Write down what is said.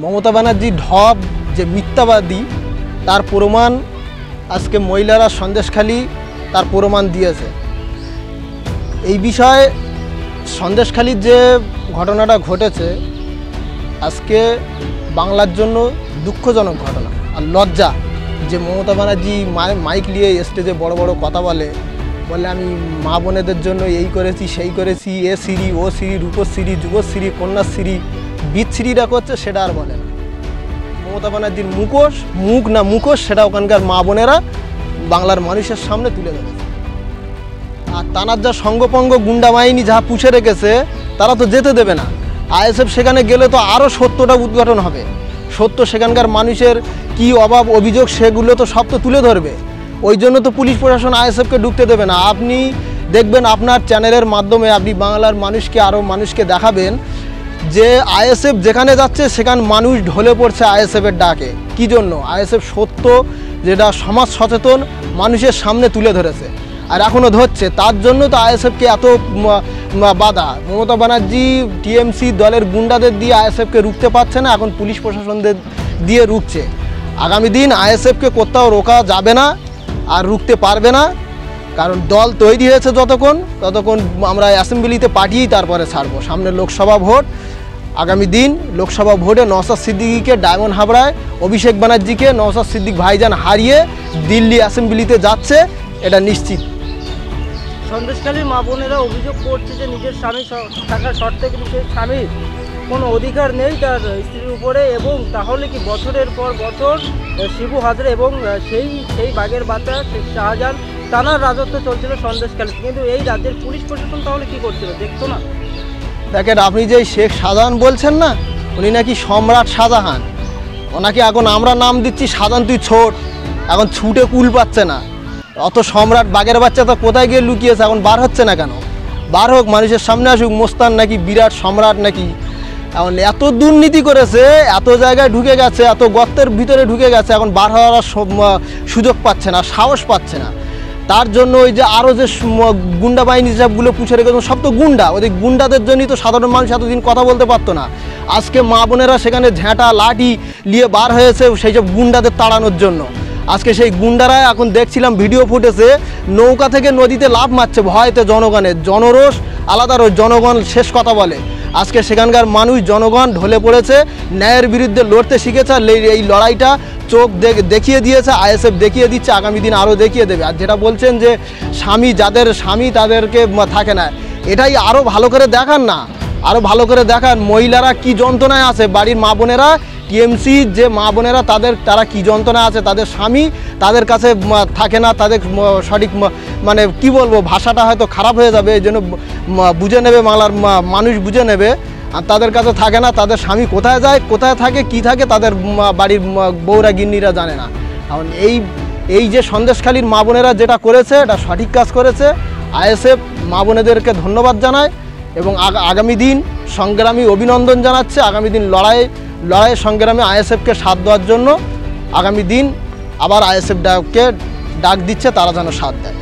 মমতা ব্যানার্জি ঢপ যে মিথ্যাবাদী তার প্রমাণ আজকে মহিলারা সন্দেশখালী তার প্রমাণ দিয়েছে। এই বিষয়ে সন্দেশখালীর যে ঘটনাটা ঘটেছে আজকে বাংলার জন্য দুঃখজনক ঘটনা আর লজ্জা যে মমতা ব্যানার্জি মাইক নিয়ে স্টেজে বড় বড় কথা বলে আমি মা বোনেদের জন্য এই করেছি সেই করেছি, এ সিঁড়ি ও সিঁড়ি রূপশ্রী যুবশ্রী কন্যাশ্রী বিচ্ছিরিটা করছে সেটা আর বলে না। মমতা ব্যানার্জির মুখোশ সেটা ওখানকার মা বোনেরা বাংলার মানুষের সামনে তুলে ধরেছে। আর তানার যা সঙ্গপঙ্গ গুন্ডা বাহিনী যা পুষে রেখেছে তারা তো যেতে দেবে না। আইএসএফ সেখানে গেলে তো আরও সত্যটা উদ্ঘাটন হবে, সত্য সেখানকার মানুষের কি অভাব অভিযোগ সেগুলো তো সব তো তুলে ধরবে। ওই জন্য তো পুলিশ প্রশাসন আইএসএফকে ঢুকতে দেবে না। আপনি দেখবেন আপনার চ্যানেলের মাধ্যমে আপনি বাংলার মানুষকে আরও মানুষকে দেখাবেন যে আইএসএফ যেখানে যাচ্ছে সেখানে মানুষ ঢলে পড়ছে আইএসএফের ডাকে। কী জন্য? আইএসএফ সত্য যেটা সমাজ সচেতন মানুষের সামনে তুলে ধরেছে আর এখনও ধরছে। তার জন্য তো আইএসএফকে এত বাধা। মমতা ব্যানার্জি টিএমসি দলের গুন্ডাদের দিয়ে আইএসএফকে রুখতে পারছে না, এখন পুলিশ প্রশাসনদের দিয়ে রুখছে। আগামী দিন আইএসএফকে কোথাও রোকা যাবে না আর রুখতে পারবে না, কারণ দল তৈরি হয়েছে যতক্ষণ আমরা অ্যাসেম্বলিতে পাঠিয়েই তারপরে ছাড়বো। সামনে লোকসভা ভোট, আগামী দিন লোকসভা ভোটে নওশাদ সিদ্দিকীকে ডায়মন্ড হাবড়ায়, অভিষেক ব্যানার্জিকে নওশাদ সিদ্দিক ভাইজান হারিয়ে দিল্লি অ্যাসেম্বলিতে যাচ্ছে, এটা নিশ্চিত। সন্দেশখালীর মা বোনেরা অভিযোগ করছে যে নিজের স্বামী থাকার শর্তে কিন্তু সেই স্বামীর কোনো অধিকার নেই তার স্ত্রীর উপরে, এবং তাহলে কি বছরের পর বছর শিবু হাজরা এবং সেই বাঘের বাচ্চা শেখ শাহজাহান টানার রাজত্ব চলছিল সন্দেশখালী, কিন্তু এই রাজ্যের পুলিশ প্রশাসন তাহলে কি করছিল দেখতো না? দেখেন, আপনি যে শেখ শাহজাহান বলছেন না, উনি নাকি সম্রাট শাহজাহান, ওনাকে এখন আমরা নাম দিচ্ছি শাহজাহান তুই ছোট, এখন ছুটে কুল পাচ্ছে না। অত সম্রাট বাঘের বাচ্চা তো কোথায় গিয়ে লুকিয়েছে, এখন বার হচ্ছে না কেন? বার হোক, মানুষের সামনে আসুক, মোস্তান নাকি বিরাট সম্রাট নাকি। এখন এত দুর্নীতি করেছে, এত জায়গায় ঢুকে গেছে, এত গর্তের ভিতরে ঢুকে গেছে, এখন বার হওয়ার সুযোগ পাচ্ছে না, সাহস পাচ্ছে না। তার জন্য ওই যে আরও যে গুন্ডা বাহিনী সবগুলো পুষে রেখেছে সব তো গুন্ডা, ওই গুন্ডাদের জন্যই তো সাধারণ মানুষ এতদিন কথা বলতে পারতো না। আজকে মা বোনেরা সেখানে ঝ্যাঁটা লাঠি নিয়ে বার হয়েছে সেই সব গুন্ডাদের তাড়ানোর জন্য। আজকে সেই গুন্ডারা এখন দেখছিলাম ভিডিও ফুটেজে নৌকা থেকে নদীতে লাফ মারছে ভয়তে। জনগণের জনরোষ আলাদা, জনগণ শেষ কথা বলে। আজকে সেখানকার মানুষ জনগণ ঢলে পড়েছে, ন্যায়ের বিরুদ্ধে লড়তে শিখেছে। এই লড়াইটা চোখ দেখিয়ে দিয়েছে, আইএসএফ দেখিয়ে দিচ্ছে, আগামী দিন আরও দেখিয়ে দেবে। আর যেটা বলছেন যে যাদের স্বামী তাদেরকে থাকে না, এটাই আরও ভালো করে দেখান না, আরও ভালো করে দেখান মহিলারা কি যন্ত্রণায় আছে, বাড়ির মা বোনেরা টিএমসি যে মা বোনেরা তারা কি যন্ত্রণায় আছে, তাদের স্বামী তাদের কাছে থাকে না, তাদের সঠিক মানে কি বলবো, ভাষাটা হয়তো খারাপ হয়ে যাবে, এই জন্য বুঝে নেবে, বাংলার মানুষ বুঝে নেবে। আর তাদের কাছে থাকে না, তাদের স্বামী কোথায় যায়, কোথায় থাকে, কি থাকে, তাদের বাড়ির বউরা গিন্নিরা জানে না। এখন এই যে সন্দেশখালীর মা বোনেরা যেটা করেছে এটা সঠিক কাজ করেছে। আইএসএফ মা বোনেদেরকে ধন্যবাদ জানায় এবং আগামী দিন সংগ্রামী অভিনন্দন জানাচ্ছে। আগামী দিন লড়াই সংগ্রামে আইএসএফকে সাথ দেওয়ার জন্য আগামী দিন আবার আইএসএফ ডাক দিচ্ছে, তারা যেন সাথ দেয়।